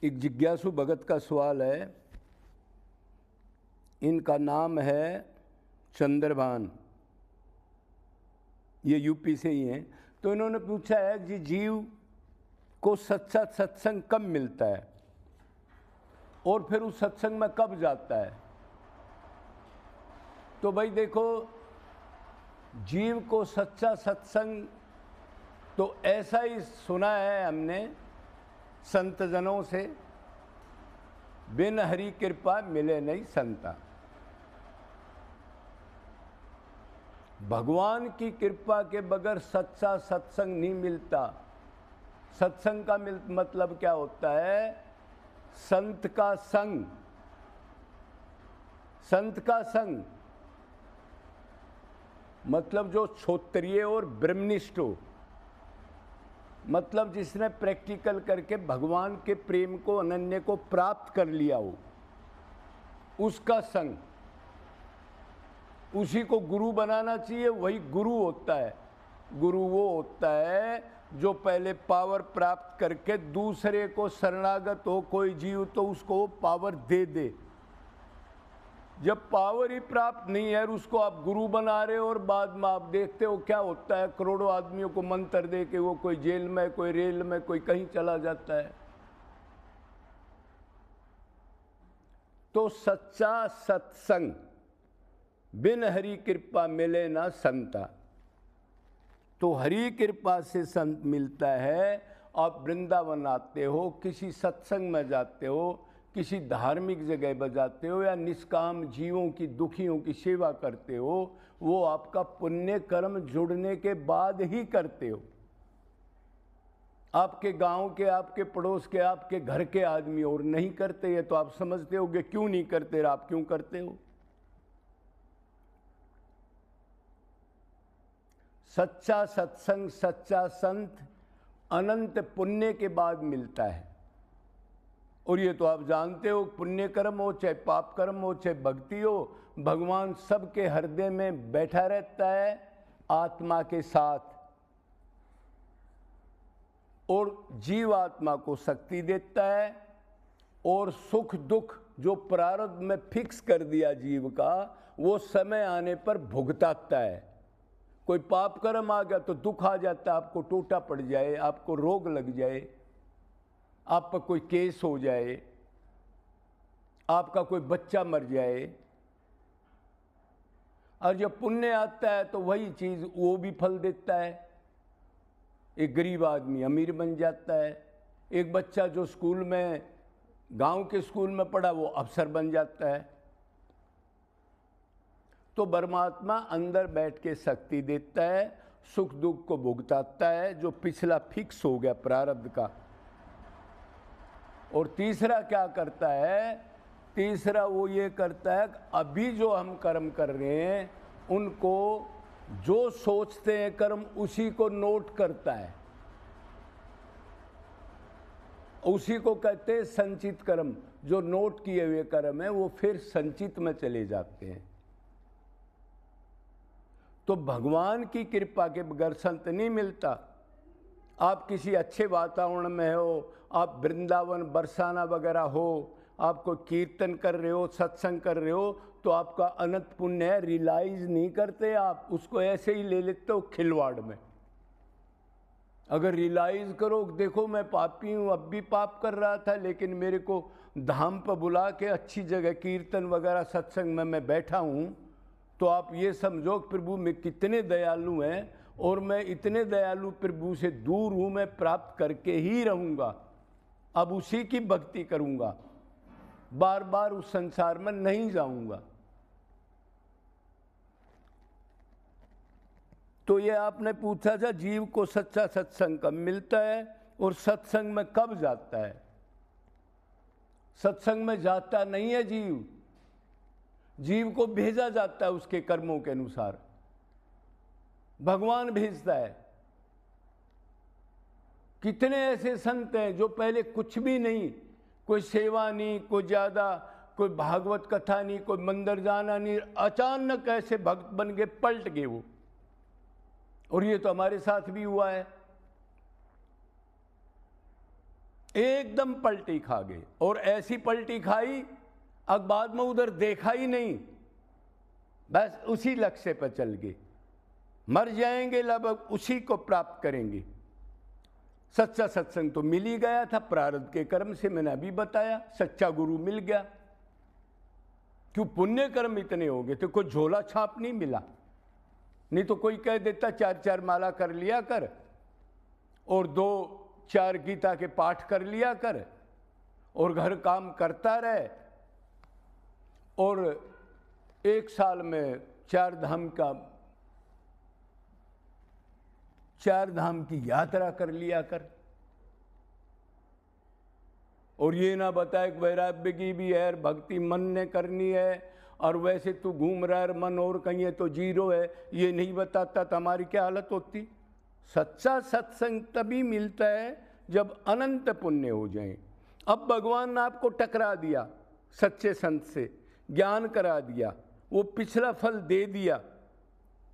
एक जिज्ञासु भगत का सवाल है। इनका नाम है चंद्रभान, ये यूपी से ही हैं। तो इन्होंने पूछा है कि जीव को सच्चा सत्संग कब मिलता है और फिर उस सत्संग में कब जाता है। तो भाई देखो, जीव को सच्चा सत्संग तो ऐसा ही सुना है हमने संत जनों से, बिन हरि कृपा मिले नहीं संता। भगवान की कृपा के बगैर सच्चा सत्संग नहीं मिलता। सत्संग का मतलब क्या होता है? संत का संग। संत का संग मतलब जो क्षोत्रिय और ब्रह्मनिष्ठ हो, मतलब जिसने प्रैक्टिकल करके भगवान के प्रेम को, अनन्य को प्राप्त कर लिया हो, उसका संग। उसी को गुरु बनाना चाहिए, वही गुरु होता है। गुरु वो होता है जो पहले पावर प्राप्त करके दूसरे को शरणागत हो कोई जीव तो उसको वो पावर दे दे। जब पावर ही प्राप्त नहीं है और उसको आप गुरु बना रहे हो और बाद में आप देखते हो क्या होता है, करोड़ों आदमियों को मंत्र दे के वो कोई जेल में, कोई रेल में, कोई कहीं चला जाता है। तो सच्चा सत्संग बिन हरि कृपा मिले ना संता। तो हरि कृपा से संत मिलता है। आप वृंदावन आते हो, किसी सत्संग में जाते हो, किसी धार्मिक जगह बजाते हो या निष्काम जीवों की, दुखियों की सेवा करते हो, वो आपका पुण्य कर्म जुड़ने के बाद ही करते हो। आपके गांव के, आपके पड़ोस के, आपके घर के आदमी और नहीं करते हैं तो आप समझते होगे क्यों नहीं करते, आप क्यों करते हो। सच्चा सत्संग, सच्चा संत अनंत पुण्य के बाद मिलता है। और ये तो आप जानते हो, पुण्य कर्म हो चाहे पाप कर्म हो चाहे भक्ति हो, भगवान सबके हृदय में बैठा रहता है आत्मा के साथ और जीव आत्मा को शक्ति देता है और सुख दुख जो प्रारब्ध में फिक्स कर दिया जीव का, वो समय आने पर भुगताता है। कोई पाप कर्म आ गया तो दुख आ जाता है, आपको टोटा पड़ जाए, आपको रोग लग जाए, आप पर कोई केस हो जाए, आपका कोई बच्चा मर जाए। और जब पुण्य आता है तो वही चीज वो भी फल देता है। एक गरीब आदमी अमीर बन जाता है, एक बच्चा जो स्कूल में, गांव के स्कूल में पढ़ा, वो अफसर बन जाता है। तो परमात्मा अंदर बैठ के शक्ति देता है, सुख दुख को भुगताता है जो पिछला फिक्स हो गया प्रारब्ध का। और तीसरा क्या करता है? तीसरा वो ये करता है अभी जो हम कर्म कर रहे हैं उनको, जो सोचते हैं कर्म, उसी को नोट करता है। उसी को कहते हैं संचित कर्म। जो नोट किए हुए कर्म है वो फिर संचित में चले जाते हैं। तो भगवान की कृपा के बगैर संत नहीं मिलता। आप किसी अच्छे वातावरण में हो, आप वृंदावन, बरसाना वगैरह हो, आपको कीर्तन कर रहे हो, सत्संग कर रहे हो, तो आपका अनंत पुण्य है। रियलाइज नहीं करते आप उसको, ऐसे ही ले लेते हो खिलवाड़ में। अगर रियलाइज करो, देखो मैं पापी हूँ, अब भी पाप कर रहा था, लेकिन मेरे को धाम पर बुला के अच्छी जगह कीर्तन वगैरह सत्संग में मैं बैठा हूँ, तो आप ये समझो प्रभु में कितने दयालु हैं और मैं इतने दयालु प्रभु से दूर हूँ, मैं प्राप्त करके ही रहूँगा। अब उसी की भक्ति करूँगा, बार बार उस संसार में नहीं जाऊँगा। तो ये आपने पूछा था जीव को सच्चा सत्संग कब मिलता है और सत्संग में कब जाता है। सत्संग में जाता नहीं है जीव, जीव को भेजा जाता है उसके कर्मों के अनुसार। भगवान भेजता है। कितने ऐसे संत हैं जो पहले कुछ भी नहीं, कोई सेवा नहीं, कोई ज्यादा, कोई भागवत कथा नहीं, कोई मंदिर जाना नहीं, अचानक ऐसे भक्त बन गए, पलट गए वो। और ये तो हमारे साथ भी हुआ है। एकदम पलटी खा गए, और ऐसी पलटी खाई अब बाद में उधर देखा ही नहीं, बस उसी लक्ष्य पर चल गए। मर जाएंगे लगभग उसी को प्राप्त करेंगे। सच्चा सत्संग तो मिल ही गया था प्रारब्ध के कर्म से, मैंने अभी बताया। सच्चा गुरु मिल गया। क्यों? पुण्य कर्म इतने हो गए तो कोई झोला छाप नहीं मिला। नहीं तो कोई कह देता 4-4 माला कर लिया कर और 2-4 गीता के पाठ कर लिया कर और घर काम करता रहे और 1 साल में 4 धाम की यात्रा कर लिया कर। और ये ना बताए कि वैराग्य की भी है, भक्ति मन ने करनी है, और वैसे तू घूम रहा है मन और कहीं है तो जीरो है, ये नहीं बताता तो हमारी क्या हालत होती। सच्चा सत्संग तभी मिलता है जब अनंत पुण्य हो जाए। अब भगवान ने आपको टकरा दिया सच्चे संत से, ज्ञान करा दिया, वो पिछला फल दे दिया।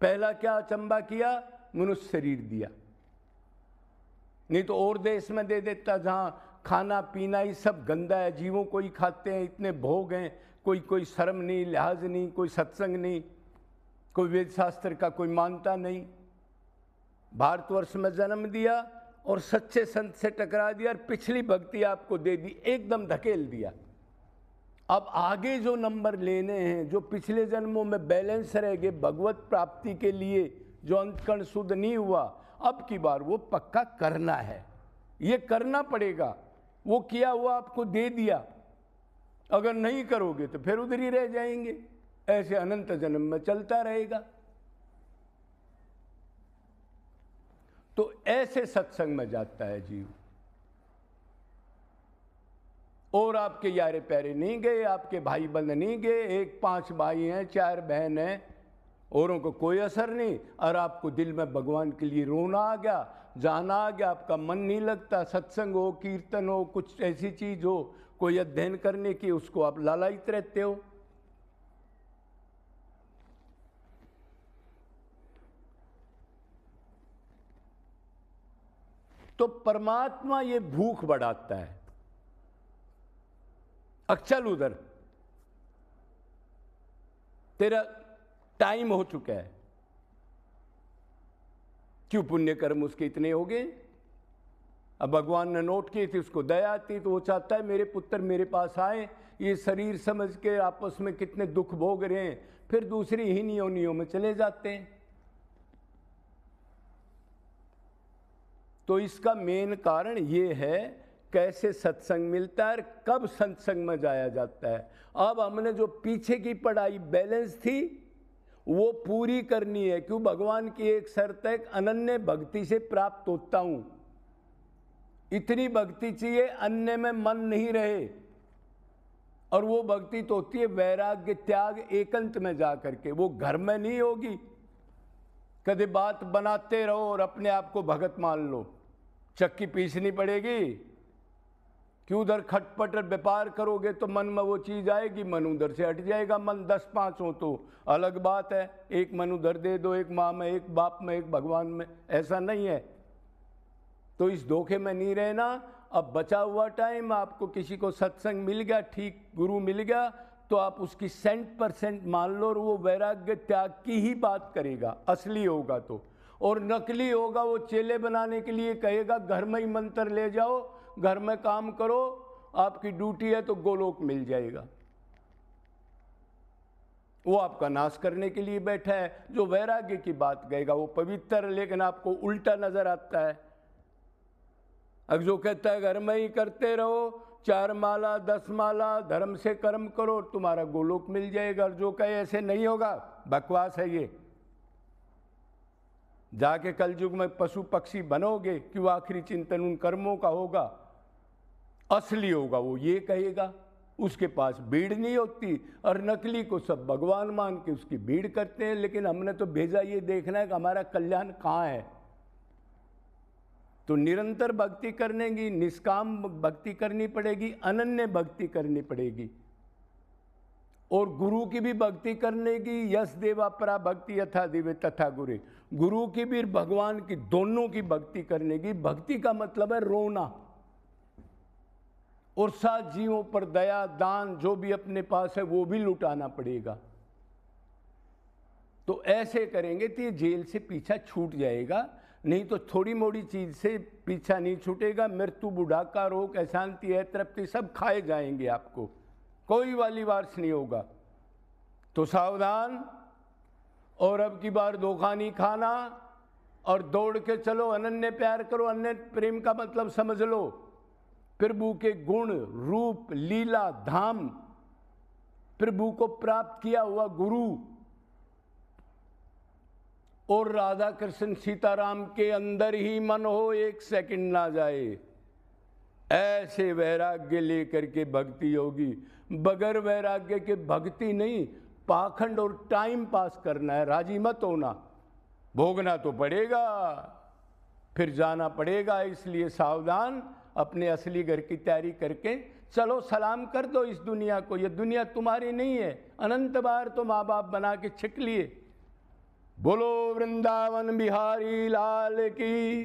पहला क्या अचंबा किया? मनुष्य शरीर दिया। नहीं तो और देश में दे देता जहाँ खाना पीना ही सब गंदा है, जीवों को ही खाते हैं, इतने भोग हैं, कोई शर्म नहीं, लिहाज नहीं, कोई सत्संग नहीं, कोई वेद शास्त्र का कोई मानता नहीं। भारतवर्ष में जन्म दिया और सच्चे संत से टकरा दिया और पिछली भक्ति आपको दे दी, एकदम धकेल दिया। अब आगे जो नंबर लेने हैं, जो पिछले जन्मों में बैलेंस रह गए भगवत प्राप्ति के लिए, जो अंतकण शुद्ध नहीं हुआ, अब की बार वो पक्का करना है, ये करना पड़ेगा। वो किया हुआ आपको दे दिया, अगर नहीं करोगे तो फिर उधर ही रह जाएंगे, ऐसे अनंत जन्म में चलता रहेगा। तो ऐसे सत्संग में जाता है जीव। और आपके यारे प्यारे नहीं गए, आपके भाई बंद नहीं गए, 1-5 भाई हैं, 4 बहन हैं, औरों को कोई असर नहीं, और आपको दिल में भगवान के लिए रोना आ गया, जाना आ गया, आपका मन नहीं लगता। सत्संग हो, कीर्तन हो, कुछ ऐसी चीज हो, कोई अध्ययन करने की, उसको आप लालायित रहते हो। तो परमात्मा ये भूख बढ़ाता है। चल उधर, तेरा टाइम हो चुका है। क्यों? पुण्य कर्म उसके इतने हो गए। अब भगवान ने नोट की थी, उसको दया आती, तो वो चाहता है मेरे पुत्र मेरे पास आए, ये शरीर समझ के आपस में कितने दुख भोग रहे हैं, फिर दूसरी ही योनियों में चले जाते हैं। तो इसका मेन कारण ये है कैसे सत्संग मिलता है, कब सत्संग में जाया जाता है। अब हमने जो पीछे की पढ़ाई बैलेंस थी वो पूरी करनी है। क्यों? भगवान की एक शर्त है, अनन्य भक्ति से प्राप्त होता हूं। इतनी भक्ति चाहिए अन्य में मन नहीं रहे, और वो भक्ति तो होती है वैराग्य त्याग एकांत में जाकर के, वो घर में नहीं होगी। कभी बात बनाते रहो और अपने आप को भगत मान लो, चक्की पीसनी पड़ेगी। क्यों? उधर खटपट व्यापार करोगे तो मन में वो चीज आएगी, मन उधर से हट जाएगा। मन 10-5 हो तो अलग बात है, एक मन उधर दे दो, एक माँ में, एक बाप में, एक भगवान में, ऐसा नहीं है। तो इस धोखे में नहीं रहना। अब बचा हुआ टाइम, आपको किसी को सत्संग मिल गया, ठीक गुरु मिल गया, तो आप उसकी 100% मान लो, और वो वैराग्य त्याग की ही बात करेगा, असली होगा तो। और नकली होगा वो चेले बनाने के लिए कहेगा घर में ही मंत्र ले जाओ, घर में काम करो, आपकी ड्यूटी है तो गोलोक मिल जाएगा। वो आपका नाश करने के लिए बैठा है। जो वैराग्य की बात कहेगा वो पवित्र, लेकिन आपको उल्टा नजर आता है। अब जो कहता है घर में ही करते रहो, 4 माला 10 माला धर्म से कर्म करो, तुम्हारा गोलोक मिल जाएगा, और जो कहे ऐसे नहीं होगा, बकवास है ये। जाके कलयुग में पशु पक्षी बनोगे, क्यों? आखिरी चिंतन उन कर्मों का होगा, असली होगा वो ये कहेगा। उसके पास भीड़ नहीं होती, और नकली को सब भगवान मान के उसकी भीड़ करते हैं। लेकिन हमने तो भेजा ये देखना है कि हमारा कल्याण कहाँ है। तो निरंतर भक्ति करने की, निष्काम भक्ति करनी पड़ेगी, अनन्य भक्ति करनी पड़ेगी, और गुरु की भी भक्ति करने की। यश देवा परा भक्ति यथा दिव्य तथा गुरु, गुरु की भी भगवान की, दोनों की भक्ति करने की। भक्ति का मतलब है रोना, और 7 जीवों पर दया दान जो भी अपने पास है वो भी लुटाना पड़ेगा। तो ऐसे करेंगे तो ये जेल से पीछा छूट जाएगा, नहीं तो थोड़ी मोड़ी चीज से पीछा नहीं छूटेगा। मृत्यु, बुढ़ापा, रोग, अशांति है, तृप्ति सब खाए जाएंगे आपको, कोई वाली वार्स नहीं होगा। तो सावधान। और अब की बार धोखा नहीं खाना और दौड़ के चलो, अनन्य प्यार करो। अनन्य प्रेम का मतलब समझ लो, प्रभु के गुण, रूप, लीला, धाम, प्रभु को प्राप्त किया हुआ गुरु और राधा कृष्ण सीताराम के अंदर ही मन हो, एक सेकंड ना जाए। ऐसे वैराग्य लेकर के भक्ति होगी। बगैर वैराग्य के भक्ति नहीं, पाखंड और टाइम पास करना है। राजी मत होना, भोगना तो पड़ेगा, फिर जाना पड़ेगा। इसलिए सावधान, अपने असली घर की तैयारी करके चलो। सलाम कर दो इस दुनिया को, ये दुनिया तुम्हारी नहीं है। अनंत बार तो माँ बाप बना के छिक लिए। बोलो वृंदावन बिहारी लाल की।